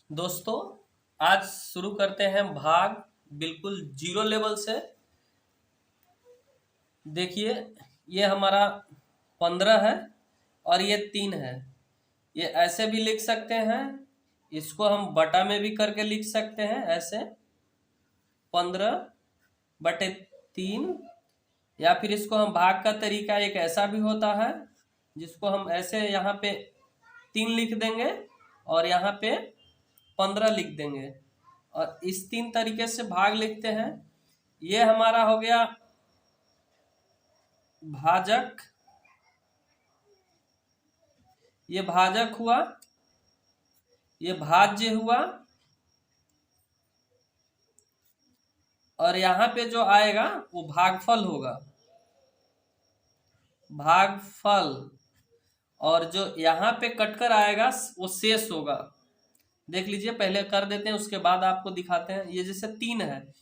दोस्तों, आज शुरू करते हैं भाग बिल्कुल जीरो लेवल से। देखिए, ये हमारा 15 है और ये 3 है। ये ऐसे भी लिख सकते हैं, इसको हम बटा में भी करके लिख सकते हैं ऐसे 15/3, या फिर इसको हम भाग का तरीका एक ऐसा भी होता है जिसको हम ऐसे यहाँ पे 3 लिख देंगे और यहाँ पे 15 लिख देंगे और इस 3 तरीके से भाग लिखते हैं। ये हमारा हो गया भाजक, ये भाजक हुआ, ये भाज्य हुआ, और यहाँ पे जो आएगा वो भागफल होगा, भागफल। और जो यहाँ पे कटकर आएगा वो शेष होगा। देख लीजिए, पहले कर देते हैं उसके बाद आपको दिखाते हैं। ये जैसे 3 है,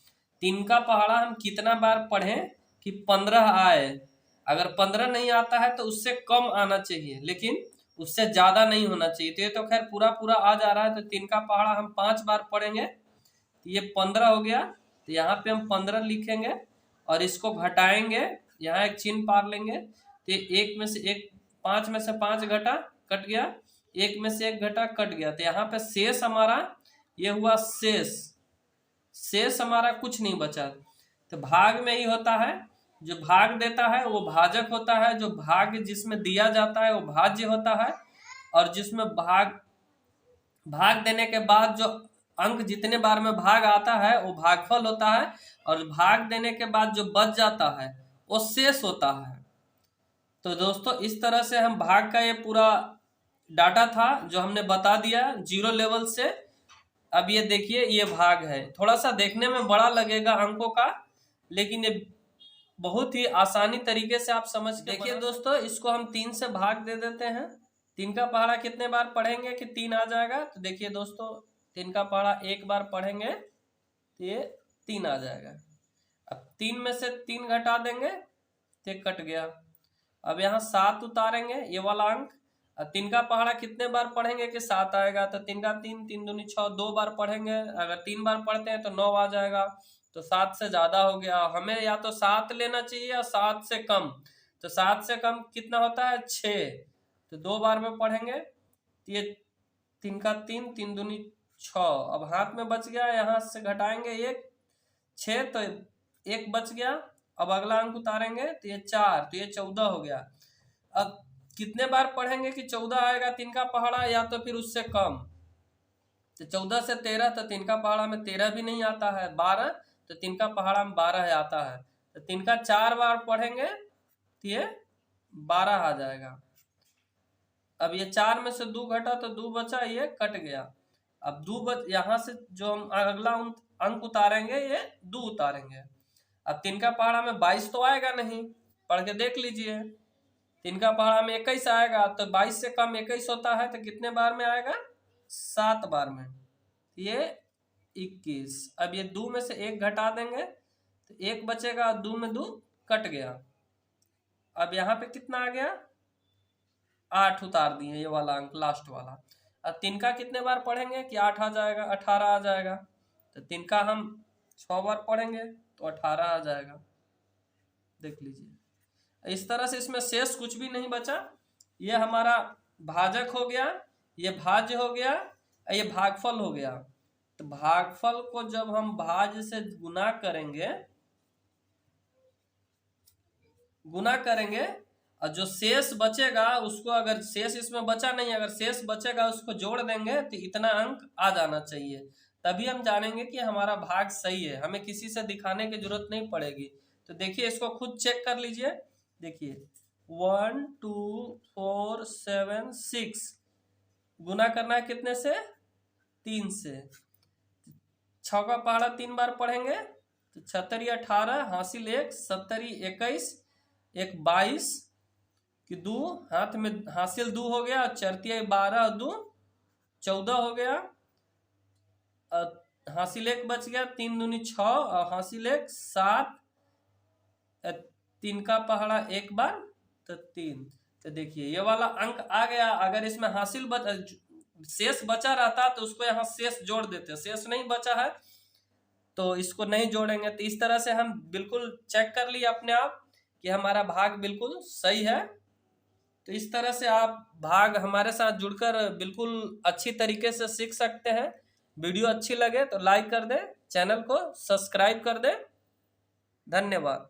3 का पहाड़ा हम कितना बार पढ़ें कि 15 आए। अगर 15 नहीं आता है तो उससे कम आना चाहिए, लेकिन उससे ज्यादा नहीं होना चाहिए। तो ये तो खैर पूरा पूरा आ जा रहा है, तो 3 का पहाड़ा हम 5 बार पढ़ेंगे तो ये 15 हो गया। तो यहाँ पे हम 15 लिखेंगे और इसको घटाएंगे, यहाँ एक चिन्ह पार लेंगे तो एक में से एक, 5 में से 5 घटा, कट गया, एक में से एक घटा, कट गया। तो यहाँ पे शेष हमारा ये हुआ शेष, शेष हमारा कुछ नहीं बचा। तो भाग में ही होता है, जो भाग देता है वो भाजक होता है, जो भाग जिसमें दिया जाता है वो भाज्य होता है, और जिसमें भाग देने के बाद जो अंक जितने बार में भाग आता है वो भागफल होता है, और भाग देने के बाद जो बच जाता है वो शेष होता है। तो दोस्तों, इस तरह से हम भाग का ये पूरा डाटा था जो हमने बता दिया जीरो लेवल से। अब ये देखिए, ये भाग है, थोड़ा सा देखने में बड़ा लगेगा अंकों का, लेकिन ये बहुत ही आसानी तरीके से आप समझ के देखिए दोस्तों, इसको हम 3 से भाग दे देते हैं। 3 का पहाड़ा कितने बार पढ़ेंगे कि 3 आ जाएगा? तो देखिए दोस्तों, 3 का पहाड़ा एक बार पढ़ेंगे तो ये 3 आ जाएगा। अब 3 में से 3 घटा देंगे तो कट गया। अब यहाँ 7 उतारेंगे, ये वाला अंक। अब 3 का पहाड़ा कितने बार पढ़ेंगे कि 7 आएगा? तो 3 का 3, 3 दूनी 6, 2 बार पढ़ेंगे। अगर 3 बार पढ़ते हैं तो 9 आ जाएगा। तो 7 से ज्यादा हो गया, हमें या तो 7 लेना चाहिए या 7 से कम। तो 7 से कम कितना होता है? 6। तो 2 बार में पढ़ेंगे तो ये 3 का 3, 3 दूनी 6। अब हाथ में बच गया, यहाँ से घटाएंगे 1, 6, तो 1 बच गया। अब अगला अंक उतारेंगे तो ये 4, तो ये 14 हो गया। अब कितने बार पढ़ेंगे कि 14 आएगा 3 का पहाड़ा, या तो फिर उससे कम? तो 14 से 13, तो 3 का पहाड़ा में 13 भी नहीं आता है। 12, तो 3 का पहाड़ा में 12 आता है। तो 3 का 4 बार पढ़ेंगे तो ये 12 आ जाएगा। अब ये 4 में से 2 घटा तो 2 बचा, ये कट गया। अब 2 यहाँ से जो हम अगला अंक उतारेंगे ये 2 उतारेंगे। अब 3 का पहाड़ा में 22 तो आएगा नहीं, पढ़ के देख लीजिए। 3 का पहाड़ा में 21 आएगा, तो 22 से कम 21 होता है, तो कितने बार में आएगा? 7 बार में। ये 21। अब ये 2 में से 1 घटा देंगे तो 1 बचेगा, 2 में 2 कट गया। अब यहाँ पे कितना आ गया? 8 उतार दिए, ये वाला अंक लास्ट वाला। अब 3 का कितने बार पढ़ेंगे कि 8 आ जाएगा? 18 आ जाएगा। तो 3 का हम 6 बार पढ़ेंगे तो 18 आ जाएगा। देख लीजिए, इस तरह से इसमें शेष कुछ भी नहीं बचा। ये हमारा भाजक हो गया, ये भाज्य हो गया, ये भागफल हो गया। तो भागफल को जब हम भाज्य से गुना करेंगे और जो शेष बचेगा उसको, अगर शेष इसमें बचा नहीं, अगर शेष बचेगा उसको जोड़ देंगे तो इतना अंक आ जाना चाहिए। तभी हम जानेंगे कि हमारा भाग सही है, हमें किसी से दिखाने की जरूरत नहीं पड़ेगी। तो देखिए, इसको खुद चेक कर लीजिए। देखिए, 1 2 4 7 6 गुना करना है कितने से? 3 से। 6 का पहाड़ा 3 बार पढ़ेंगे तो 76 18, हासिल 1, 70 21, 1 22 कि 2, हाथ में हासिल 2 हो गया, 4 12, 2 14 हो गया। हासिल 1 बच गया, 3 दूनी 6 और हासिल 1 7। 3 का पहाड़ा 1 बार तो 3। तो देखिए, ये वाला अंक आ गया। अगर इसमें हासिल शेष बचा रहता तो उसको यहाँ शेष जोड़ देते, शेष नहीं बचा है तो इसको नहीं जोड़ेंगे। तो इस तरह से हम बिल्कुल चेक कर लिए अपने आप कि हमारा भाग बिल्कुल सही है। तो इस तरह से आप भाग हमारे साथ जुड़कर बिल्कुल अच्छी तरीके से सीख सकते हैं। वीडियो अच्छी लगे तो लाइक कर दें, चैनल को सब्सक्राइब कर दें। धन्यवाद।